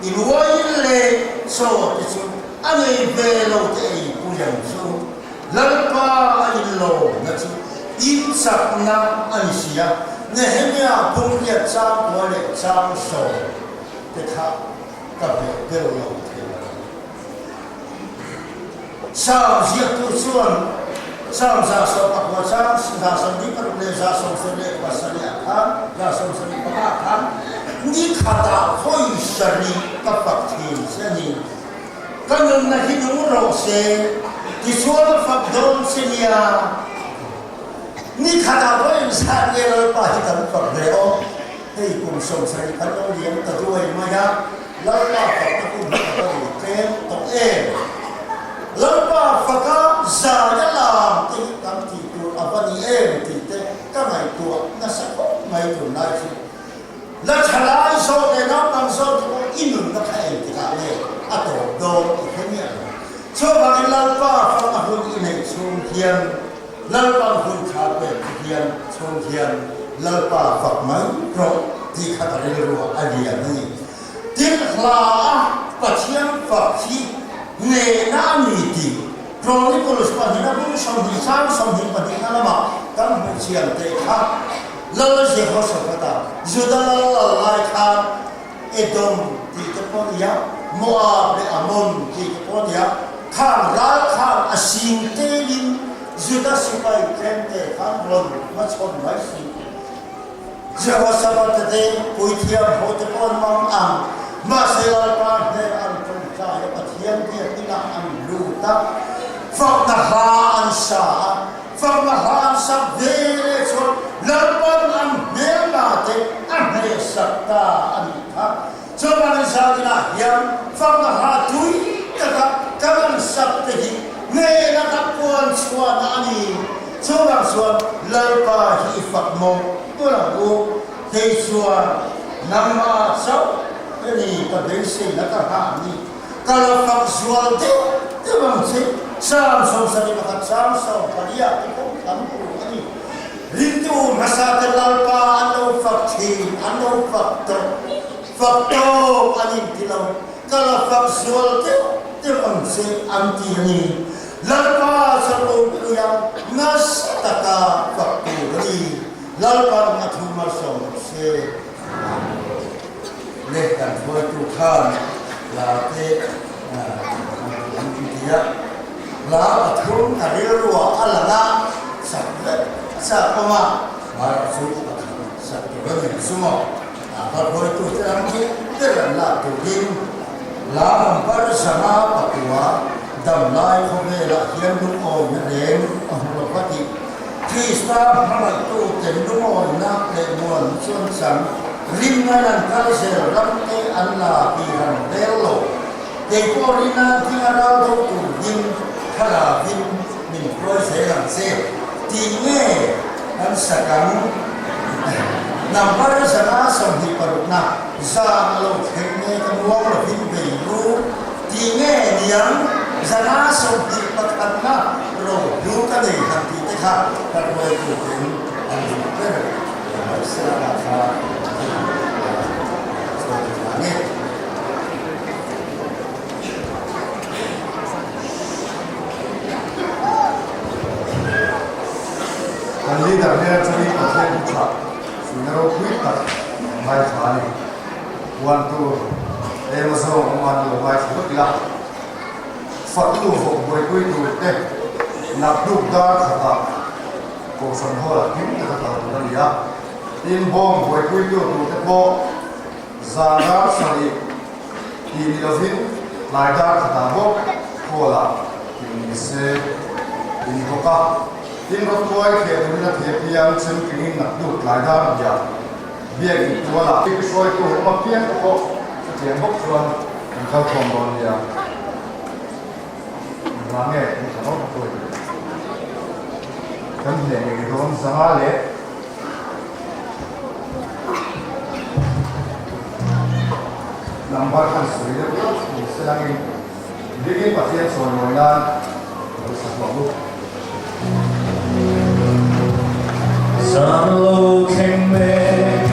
iluai le so tisu ani velo te puyang su lalpa ilo na chu in sakna ansia nehemia pungya chang wale chang so te kha ka be lo sao diệt tu xuân sao ra sao bạc hoa sang ra sao đi vào lề ra sao sẽ lệ và sẽ lệ khám ra sao sẽ đi vào khám đi khata khôi sari các bậc thầy sẽ nhìn các nhân là khi đúng rồi sẽ thì xuân phật đôn sẽ nhà đi khata khôi sari rồi bà thì cần phật về ô thì cùng sống sẽ khăn ô liếm ta đuôi mà ya lâu là phật ta cùng phật ta đủ kém tổng êm lalpa faka zaya lam ti kam ti tu avani em ti te kamai tu na sa ko mai tu na chi la chalai so de na pang so tu inun na khai ti ka le ato do ti khemia so ba lalpa faka hu ni nei chung hian lalpa hu kha pe hian chung hian lalpa fak mai pro ti kha ta le ru adia ni tin hla pathiam fak chi nghe na mi ti rồi đi cô lúc mà nó cũng xong thì sáng xong thì mà đi nó mà cắm một chiếc để khá lâu sẽ khó sống cái ta dù ta lâu lại khá Edom thì cái con ya Moab để Ammon thì cái con ya khang ra khang asin tê linh dù ta sẽ phải khen tê khang luôn mà chọn mấy gì giờ hoa sa ba tê bùi thiam hồ tê con mang ăn mà sẽ là ba để ăn cha ya pathian dia tina an luta fa na ha an sa vele so lalpan an bela te an ne sakta an tha so ban sa dina yam fa na ha tui ta kan sap te hi ne na ka puan suan ani so ban suan lalpa hi fak mo to la go te suan nama sao ni ka den se na ka ha ni kalau faksual tu bang sih sam sari makan sam paria itu kamu ini rindu masa terlalpa ando fakti ando faktor ani tilau kalau faksual tu bang sih anti ini lalpa selalu yang nas taka faktor ini lalpa ngatu masam se lekan buat Tuhan là thế anh kia là ở thôn cả đi lúa ăn là na sạch đấy sạch không mà số sạch cái gì số mà và rồi tôi sẽ làm gì tức là tôi đi là làm bao giờ mà bắt đầu đầm lại không hề là hiện đúng ổn đến ở một phát triển khi ta mà tôi tìm đúng ổn nắp để nguồn xuân sáng ringan dan kalser ramai Allah bihan delo. Teko rina tiada tu dim kala dim min proses yang se tinge dan sekarang nampak sana sampai perutna zaman kene kemuang lebih baru tinge yang sana sampai perutna roh luka deh nanti tekak perlu itu ber selamat leader ne chani pathian cha sunaro kuita mai thani one two emazo man lo mai thukla fatlu ho boy koi tu te napduk da khata ko san ho la kim ta ta ta ya in bom boy koi tu te bo zara sari in lovin lai da khata bo kola in se in hoka in rot boy ke na the piang chen king na du lai da ya bia ki to la ki soi ko ma piang ko the bok chuan an khal khom don ya ra nge ni ka no ko kan ne ni don zanga le number kan sui le ko selangin digin pasien so noinan sa babu Some low came back.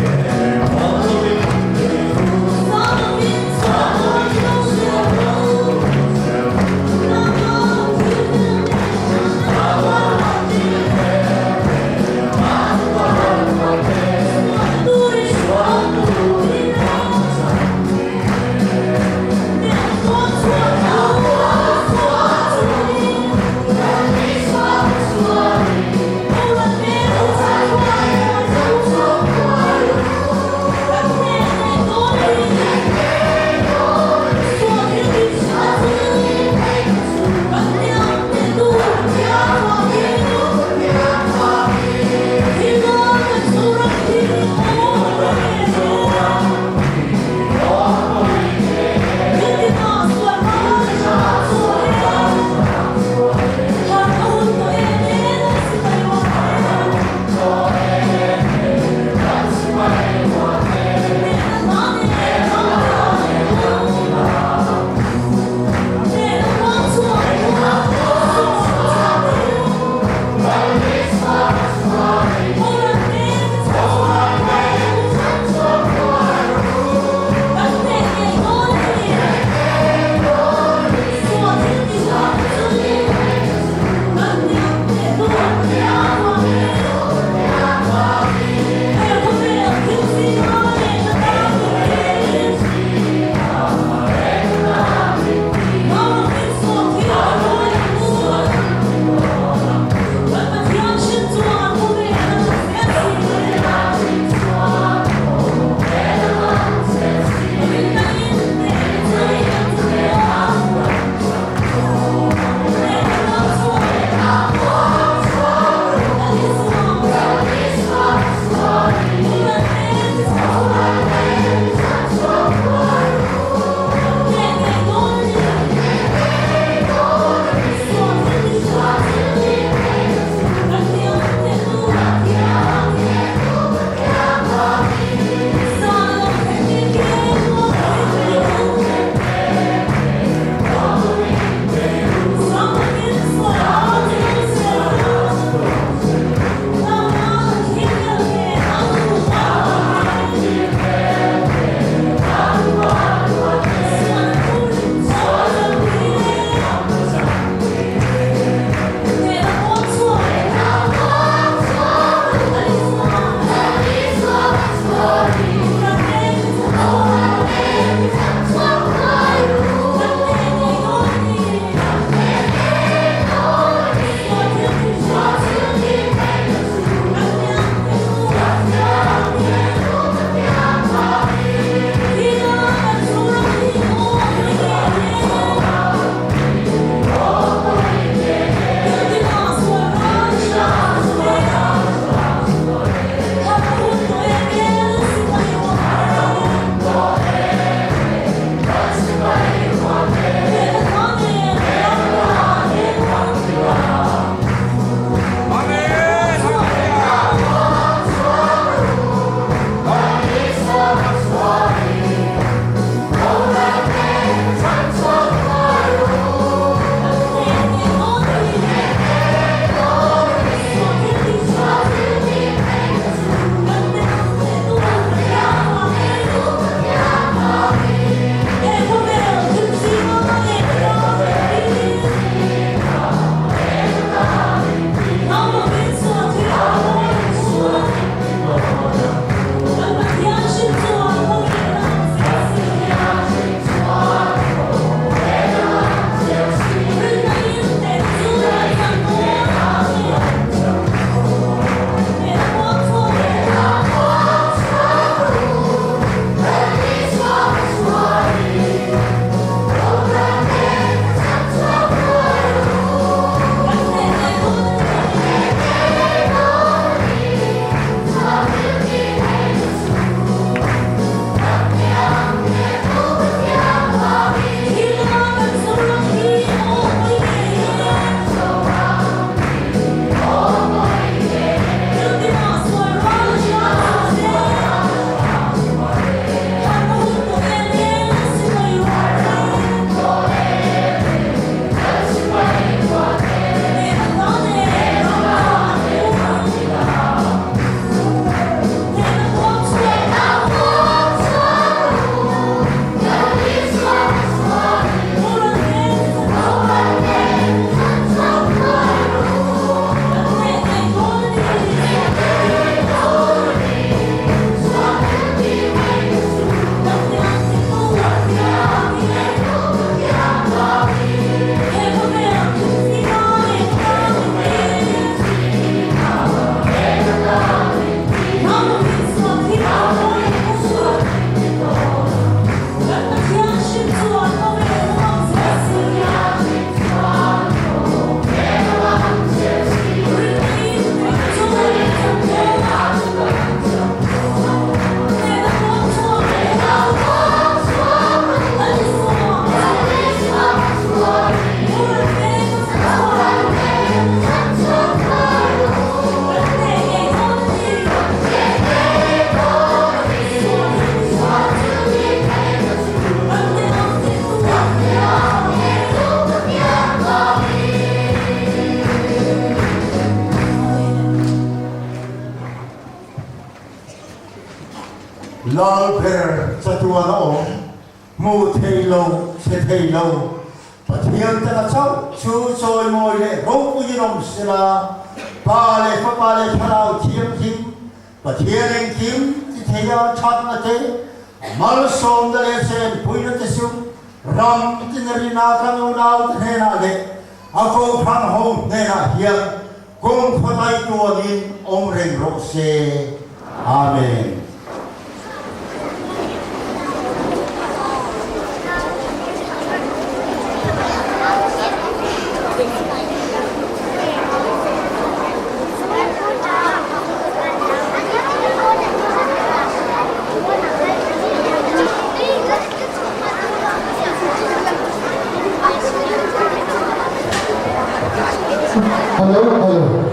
lol per chatua no mu thei lo se thei lo pathian ta chau chu choi moi le ro pu yirom sila pa le tharau thiam thim pathian eng kim ti theya chat na te mal som da le sen puina te su ram tin ri na ka no na the na le ako phang hom ne na hiam kong phatai tu din om reng ro se amen. Hello.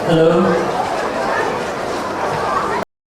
Hello.